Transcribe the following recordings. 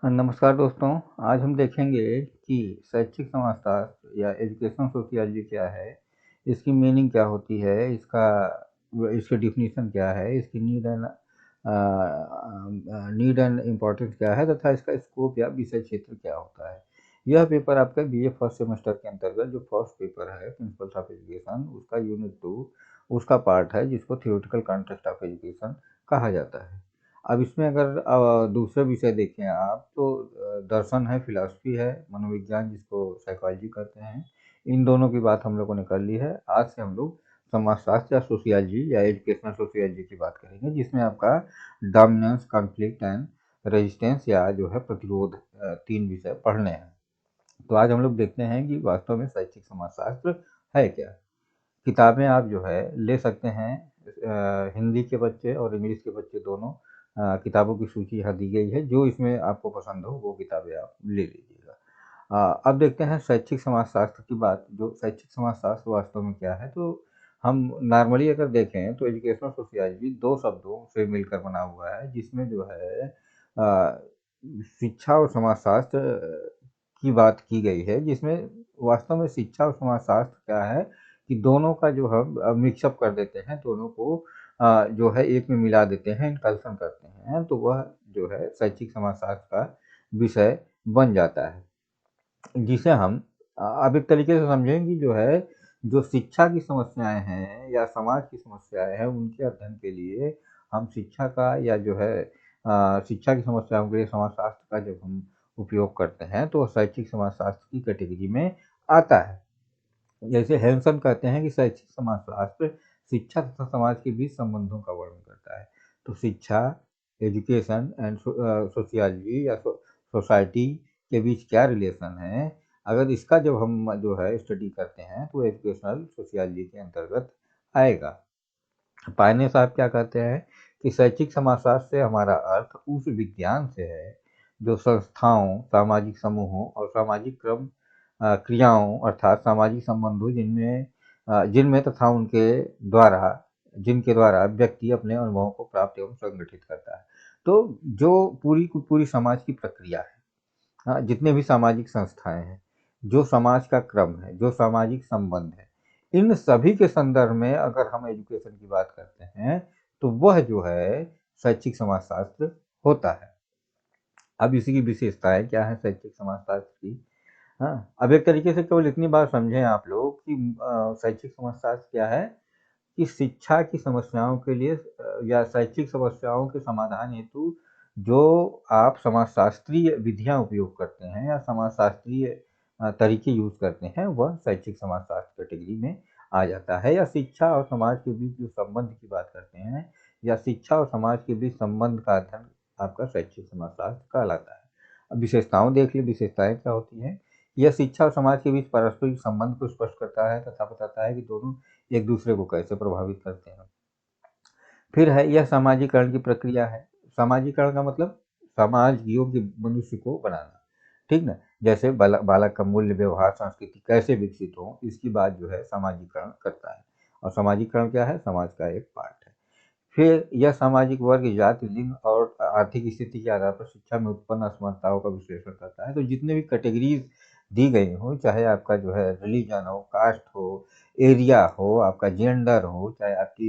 नमस्कार दोस्तों। आज हम देखेंगे कि शैक्षिक समाजशास्त्र या एजुकेशन सोशियोलॉजी क्या है, इसकी मीनिंग क्या होती है, इसकी डिफिनीशन क्या है, इसकी नीड एंड इम्पोर्टेंस क्या है तथा इसका स्कोप या विषय क्षेत्र क्या होता है। यह पेपर आपका बीए फर्स्ट सेमेस्टर के अंतर्गत जो फर्स्ट पेपर है प्रिंसिपल्स ऑफ एजुकेशन, उसका यूनिट 2 उसका पार्ट है जिसको थ्योरेटिकल कॉन्टेक्स्ट ऑफ एजुकेशन कहा जाता है। अब इसमें अगर दूसरे विषय देखें आप तो दर्शन है, फिलॉसफी है, मनोविज्ञान जिसको साइकोलॉजी कहते हैं। इन दोनों की बात हम लोगों ने कर ली है। आज से हम लोग समाजशास्त्र या सोशियोलॉजी या एजुकेशनल सोशियोलॉजी की बात करेंगे, जिसमें आपका डोमिनेंस, कॉन्फ्लिक्ट एंड रेजिस्टेंस या जो है प्रतिरोध, तीन विषय पढ़ने हैं। तो आज हम लोग देखते हैं कि वास्तव में शैक्षिक समाजशास्त्र है क्या। किताबें आप जो है ले सकते हैं। हिंदी के बच्चे और इंग्लिश के बच्चे दोनों किताबों की सूची यहाँ दी गई है। जो इसमें आपको पसंद हो वो किताबें आप ले लीजिएगा। अब देखते हैं शैक्षिक समाजशास्त्र की बात। जो शैक्षिक समाजशास्त्र वास्तव में क्या है, तो हम नॉर्मली अगर देखें तो एजुकेशनल सोशियोलॉजी दो शब्दों से मिलकर बना हुआ है, जिसमें जो है शिक्षा और समाजशास्त्र की बात की गई है, जिसमें वास्तव में शिक्षा और समाजशास्त्र क्या है कि दोनों का जो हम मिक्सअप कर देते हैं, दोनों को जो है एक में मिला देते हैं, इंकल्सन करते हैं, तो वह जो है शैक्षिक समाजशास्त्र का विषय बन जाता है, जिसे हम अब एक तरीके से समझें कि जो है जो शिक्षा की समस्याएं हैं या समाज की समस्याएं हैं, उनके अध्ययन के लिए हम शिक्षा का या जो है शिक्षा की समस्याओं के लिए समाजशास्त्र का जब हम उपयोग करते हैं तो शैक्षिक समाजशास्त्र की कैटेगरी में आता है। जैसे हेंसन कहते हैं कि शैक्षिक समाजशास्त्र शिक्षा तथा समाज के बीच संबंधों का वर्णन करता है। तो शिक्षा, एजुकेशन एंड सोशियोलॉजी या सोसाइटी के बीच क्या रिलेशन है, अगर इसका जब हम जो है स्टडी करते हैं तो एजुकेशनल सोशियोलॉजी के अंतर्गत आएगा। पायने साहब क्या कहते हैं कि शैक्षिक समाजशास्त्र से हमारा अर्थ उस विज्ञान से है जो संस्थाओं, सामाजिक समूहों और सामाजिक क्रियाओं अर्थात सामाजिक संबंधों जिनमें तथा उनके द्वारा जिनके द्वारा व्यक्ति अपने अनुभवों को प्राप्त एवं संगठित करता है। तो जो पूरी की पूरी समाज की प्रक्रिया है, हाँ, जितने भी सामाजिक संस्थाएं हैं, जो समाज का क्रम है, जो सामाजिक संबंध है, इन सभी के संदर्भ में अगर हम एजुकेशन की बात करते हैं तो वह जो है शैक्षिक समाजशास्त्र होता है। अब इसी की विशेषताएं क्या है शैक्षिक समाजशास्त्र की। हाँ, अब एक तरीके से केवल इतनी बात समझें आप लोग कि शैक्षिक समाजशास्त्र क्या है कि शिक्षा की समस्याओं के लिए या शैक्षिक समस्याओं के समाधान हेतु जो आप समाजशास्त्रीय विधियां उपयोग करते हैं या समाजशास्त्रीय तरीके यूज करते हैं, वह शैक्षिक समाजशास्त्र कैटेगरी में आ जाता है। या शिक्षा और समाज के बीच जो संबंध की बात करते हैं या शिक्षा और समाज के बीच संबंध का अध्ययन आपका शैक्षिक समाजशास्त्र कहलाता है। अब विशेषताओं देख ली, विशेषताएं क्या होती हैं। यह शिक्षा और समाज के बीच पारस्परिक संबंध को स्पष्ट करता है तथा बताता है कि दोनों एक दूसरे को कैसे प्रभावित करते हैं। फिर है यह सामाजिकरण की प्रक्रिया है। सामाजिकरण का मतलब समाज योग्य मनुष्य को बनाना, ठीक ना। जैसे बालक का मूल्य, व्यवहार, संस्कृति कैसे विकसित हो, इसकी बात जो है सामाजिकरण करता है। और सामाजिकरण क्या है, समाज का एक पार्ट है। फिर यह सामाजिक वर्ग, जाति, लिंग और आर्थिक स्थिति के आधार पर शिक्षा में उत्पन्न असमानताओं का विश्लेषण करता है। तो जितने भी कैटेगरीज दी गई हो, चाहे आपका जो है रिलीजन हो, कास्ट हो, एरिया हो, आपका जेंडर हो, चाहे आपकी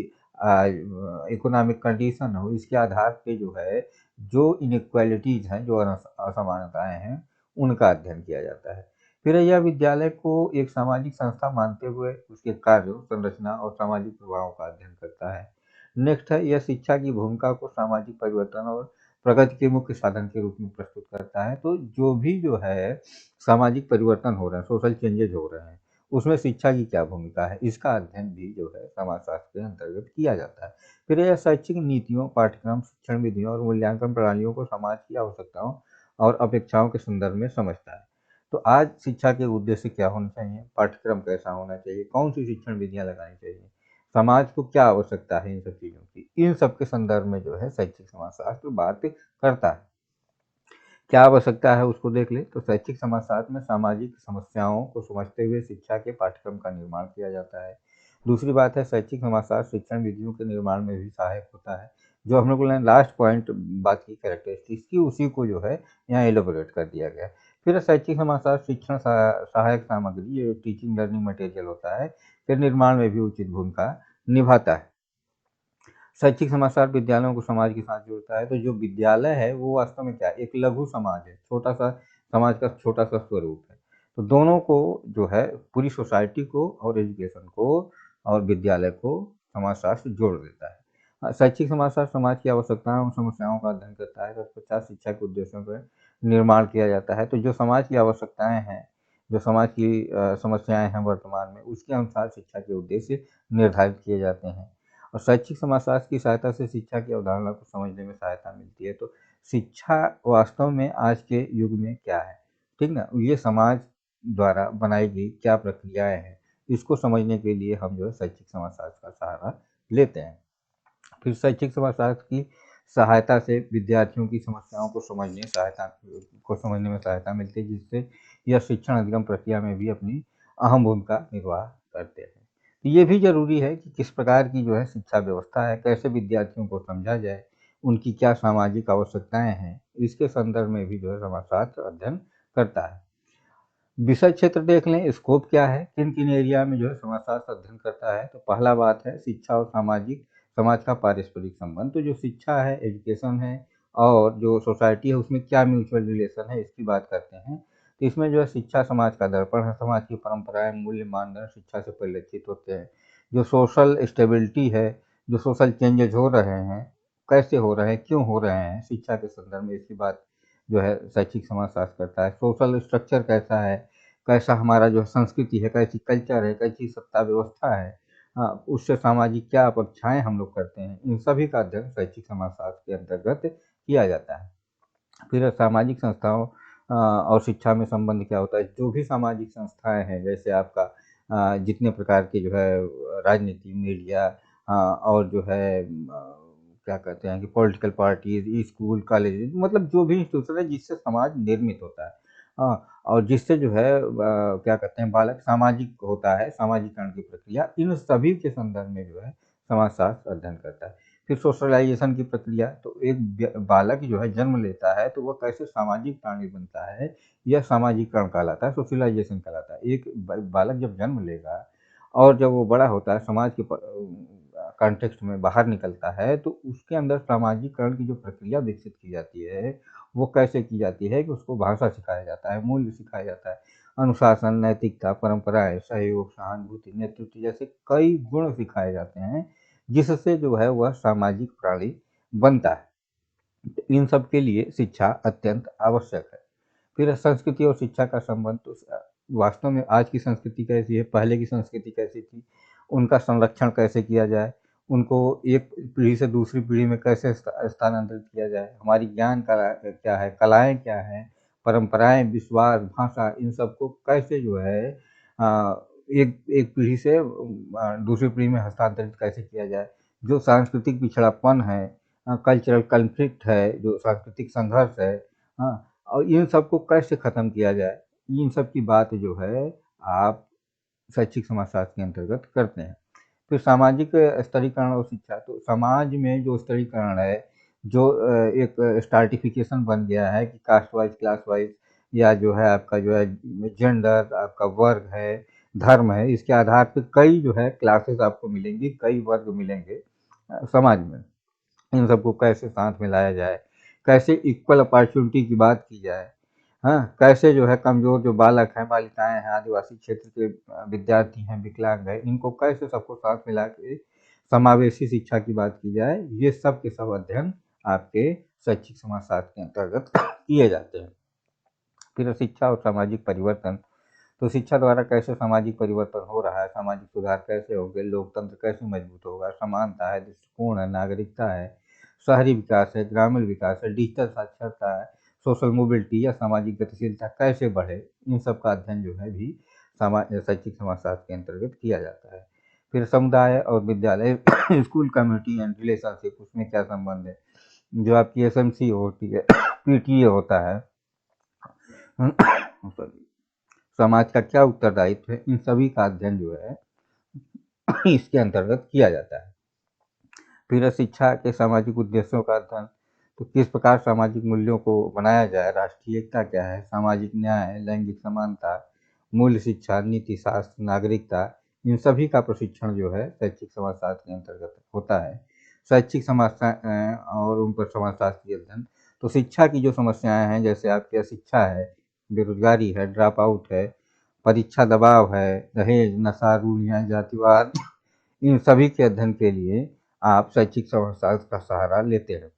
इकोनॉमिक कंडीशन हो, इसके आधार पे जो है जो इनइक्वालिटीज हैं, जो असमानताएं हैं, उनका अध्ययन किया जाता है। फिर यह विद्यालय को एक सामाजिक संस्था मानते हुए उसके कार्य, संरचना और सामाजिक प्रभावों का अध्ययन करता है। नेक्स्ट है यह शिक्षा की भूमिका को सामाजिक परिवर्तन और प्रगति के मुख्य साधन के रूप में प्रस्तुत करता है। तो जो भी जो है सामाजिक परिवर्तन हो रहे हैं, सोशल चेंजेज हो रहे हैं, उसमें शिक्षा की क्या भूमिका है, इसका अध्ययन भी जो है समाजशास्त्र के अंतर्गत किया जाता है। फिर यह शैक्षिक नीतियों, पाठ्यक्रम, शिक्षण विधियों और मूल्यांकन प्रणालियों को समाज की आवश्यकताओं और अपेक्षाओं के संदर्भ में समझता है। तो आज शिक्षा के उद्देश्य क्या होने चाहिए, पाठ्यक्रम कैसा होना चाहिए, कौन सी शिक्षण विधियां लगानी चाहिए, समाज को क्या आवश्यकता है इन सब चीज़ों की, इन सब के संदर्भ में जो है शैक्षिक समाजशास्त्र बात करता है। क्या आवश्यकता है उसको देख ले। तो शैक्षिक समाजशास्त्र में सामाजिक समस्याओं को समझते हुए शिक्षा के पाठ्यक्रम का निर्माण किया जाता है। दूसरी बात है शैक्षिक समाजशास्त्र शिक्षण विधियों के निर्माण में भी सहायक होता है। जो हम लोगों ने लास्ट पॉइंट बात की कैरेक्टरिस्टिक्स की, उसी को जो है यहाँ एलोबोरेट कर दिया गया है। फिर शैक्षिक समाजशास्त्र शिक्षण सहायक सामग्री, ये टीचिंग लर्निंग मटेरियल होता है, के निर्माण में भी उचित भूमिका निभाता है। शैक्षिक समाचार विद्यालयों को समाज के साथ जोड़ता है। तो जो विद्यालय है वो वास्तव में क्या है, एक लघु समाज है, छोटा सा समाज का छोटा सा स्वरूप है। तो दोनों को जो है, पूरी सोसाइटी को और एजुकेशन को और विद्यालय को समाजशास्त्र जोड़ देता है। शैक्षिक समाजशास्त्र समाज की आवश्यकताओं और समस्याओं का अध्ययन करता है। तत्पश्चात शिक्षा के उद्देश्यों का निर्माण किया जाता है। तो जो समाज की आवश्यकताएं हैं, जो समाज की समस्याएं हैं वर्तमान में, उसके अनुसार शिक्षा के उद्देश्य निर्धारित किए जाते हैं। और शैक्षिक समाजशास्त्र की सहायता से शिक्षा की अवधारणा को समझने में सहायता मिलती है। तो शिक्षा वास्तव में आज के युग में क्या है, ठीक ना, ये समाज द्वारा बनाई गई क्या प्रक्रियाएं हैं, इसको समझने के लिए हम जो है शैक्षिक समाजशास्त्र का सहारा लेते हैं। फिर शैक्षिक समाजशास्त्र की सहायता से विद्यार्थियों की समस्याओं को समझने में सहायता मिलती है, जिससे यह शिक्षण अधिगम प्रक्रिया में भी अपनी अहम भूमिका निर्वाह करते हैं। तो ये भी जरूरी है कि किस प्रकार की जो है शिक्षा व्यवस्था है, कैसे विद्यार्थियों को समझा जाए, उनकी क्या सामाजिक आवश्यकताएं हैं, इसके संदर्भ में भी जो है समाजशास्त्र अध्ययन करता है। विषय क्षेत्र देख लें, स्कोप क्या है, किन किन एरिया में जो है समाजशास्त्र अध्ययन करता है। तो पहला बात है शिक्षा और समाज का पारस्परिक संबंध। तो जो शिक्षा है, एजुकेशन है, और जो सोसाइटी है उसमें क्या म्यूचुअल रिलेशन है, इसकी बात करते हैं। तो इसमें जो है शिक्षा समाज का दर्पण है, समाज की परंपराएं, मूल्य, मानदंड शिक्षा से परिलक्षित होते हैं। जो सोशल स्टेबिलिटी है, जो सोशल चेंजेज हो रहे हैं, कैसे हो रहे हैं, क्यों हो रहे हैं, शिक्षा के संदर्भ में इसकी बात जो है शैक्षिक समाजशास्त्र करता है। सोशल स्ट्रक्चर कैसा है, कैसा हमारा जो संस्कृति है, कैसी कल्चर है, कैसी सत्ता व्यवस्था है, उससे सामाजिक क्या अपेक्षाएं हम लोग करते हैं, इन सभी का अध्ययन शैक्षिक समाजशास्त्र के अंतर्गत किया जाता है। फिर सामाजिक संस्थाओं और शिक्षा में संबंध क्या होता है। जो भी सामाजिक संस्थाएं हैं, जैसे आपका जितने प्रकार के जो है राजनीति, मीडिया, और जो है क्या कहते हैं कि पॉलिटिकल पार्टीज, स्कूल, कॉलेज, मतलब जो भी इंस्टीट्यूशन है जिससे समाज निर्मित होता है, और जिससे जो है क्या कहते हैं बालक सामाजिक होता है, सामाजिकरण की प्रक्रिया, इन सभी के संदर्भ में जो है समाजशास्त्र अध्ययन करता है। फिर सोशलाइजेशन की प्रक्रिया, तो एक बालक जो है जन्म लेता है तो वह कैसे सामाजिक प्राणी बनता है, यह सामाजिकरण कहलाता है, सोशलाइजेशन कहलाता है। एक बालक जब जन्म लेगा और जब वो बड़ा होता है, समाज के कॉन्टेक्स्ट में बाहर निकलता है, तो उसके अंदर सामाजिकरण की जो प्रक्रिया विकसित की जाती है, वो कैसे की जाती है कि उसको भाषा सिखाया जाता है, मूल्य सिखाया जाता है, अनुशासन, नैतिकता, परंपराएं, सहयोग, सहानुभूति, नेतृत्व जैसे कई गुण सिखाए जाते हैं, जिससे जो है वह सामाजिक प्राणी बनता है। इन सब के लिए शिक्षा अत्यंत आवश्यक है। फिर संस्कृति और शिक्षा का संबंध, तो वास्तव में आज की संस्कृति कैसी है, पहले की संस्कृति कैसी थी, उनका संरक्षण कैसे किया जाए, उनको एक पीढ़ी से दूसरी पीढ़ी में कैसे स्थानांतरित किया जाए, हमारी ज्ञान कला क्या है, कलाएं क्या हैं, परंपराएं, विश्वास, भाषा, इन सबको कैसे जो है एक एक पीढ़ी से दूसरी पीढ़ी में हस्तांतरित कैसे किया जाए। जो सांस्कृतिक पिछड़ापन है, कल्चरल कन्फ्लिक्ट है, जो सांस्कृतिक संघर्ष है, हाँ, और इन सबको कैसे ख़त्म किया जाए, इन सब की बात जो है आप शैक्षिक समाजशास्त्र के अंतर्गत करते हैं। फिर सामाजिक स्तरीकरण और शिक्षा, तो समाज में जो स्तरीकरण है, जो एक स्ट्राटिफिकेशन बन गया है कि कास्ट वाइज, क्लास वाइज, या जो है आपका जो है जेंडर, आपका वर्ग है, धर्म है, इसके आधार पर कई जो है क्लासेस आपको मिलेंगी, कई वर्ग मिलेंगे समाज में। इन सबको कैसे साथ में लाया जाए, कैसे इक्वल अपॉर्चुनिटी की बात की जाए, हाँ, कैसे जो है कमज़ोर जो बालक हैं, बालिकाएँ हैं, आदिवासी क्षेत्र के विद्यार्थी हैं, विकलांग हैं, इनको कैसे सबको साथ मिला के समावेशी शिक्षा की बात की जाए, ये सब के सब अध्ययन आपके शैक्षिक समाजशास्त्र के अंतर्गत किए जाते हैं। फिर शिक्षा और सामाजिक परिवर्तन, तो शिक्षा द्वारा कैसे सामाजिक परिवर्तन हो रहा है, सामाजिक सुधार कैसे होंगे, लोकतंत्र कैसे मजबूत होगा, समानता है, दृष्टिकोण है, नागरिकता है, शहरी विकास है, ग्रामीण विकास है, डिजिटल साक्षरता है, सोशल मोबिलिटी या सामाजिक गतिशीलता कैसे बढ़े, इन सब का अध्ययन जो है भी शैक्षिक समाजशास्त्र के अंतर्गत किया जाता है। फिर समुदाय और विद्यालय स्कूल, कम्युनिटी एंड रिलेशनशिप, उसमें क्या संबंध है, जो आपकी एसएमसी होती है, पीटीए होता है, समाज का क्या उत्तरदायित्व है, इन सभी का अध्ययन जो है इसके अंतर्गत किया जाता है। फिर शिक्षा के सामाजिक उद्देश्यों का अध्ययन, तो किस प्रकार सामाजिक मूल्यों को बनाया जाए, राष्ट्रीय एकता क्या है, सामाजिक न्याय, लैंगिक समानता, मूल्य शिक्षा, नीति शास्त्र, नागरिकता, इन सभी का प्रशिक्षण जो है शैक्षिक समाजशास्त्र के अंतर्गत होता है। शैक्षिक और उन पर समाजशास्त्रीय अध्ययन, तो शिक्षा की जो समस्याएं हैं, जैसे आपकी अशिक्षा है, बेरोजगारी है, ड्रॉप आउट है, परीक्षा दबाव है, दहेज, नशा, रूढ़ियाँ, जातिवाद, इन सभी के अध्ययन के लिए आप शैक्षिक समाजशास्त्र का सहारा लेते हैं।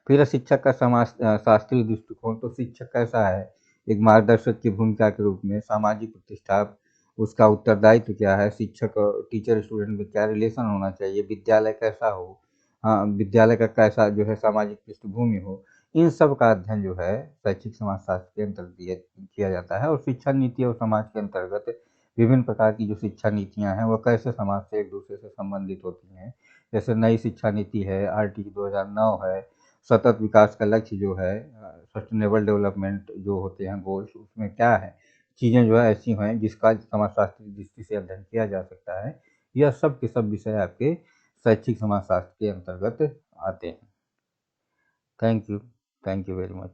फिर शिक्षक का समाज शास्त्रीय दृष्टिकोण, तो शिक्षक कैसा है, एक मार्गदर्शक की भूमिका के रूप में सामाजिक प्रतिष्ठा, उसका उत्तरदायित्व क्या है, शिक्षक और टीचर स्टूडेंट में क्या रिलेशन होना चाहिए, विद्यालय कैसा हो, हाँ विद्यालय का कैसा जो है सामाजिक पृष्ठभूमि हो, इन सब का अध्ययन जो है शैक्षिक समाजशास्त्र के अंतर्गत किया जाता है। और शिक्षा नीति और समाज के अंतर्गत विभिन्न प्रकार की जो शिक्षा नीतियाँ हैं वह कैसे समाज से एक दूसरे से संबंधित होती हैं, जैसे नई शिक्षा नीति है, RT 2009 है, सतत विकास का लक्ष्य जो है, सस्टेनेबल डेवलपमेंट जो होते हैं गोल्स, उसमें क्या है, चीज़ें जो है ऐसी हैं जिसका समाजशास्त्री दृष्टि से अध्ययन किया जा सकता है। यह सब के सब विषय आपके शैक्षिक समाजशास्त्र के अंतर्गत आते हैं। Thank you very much.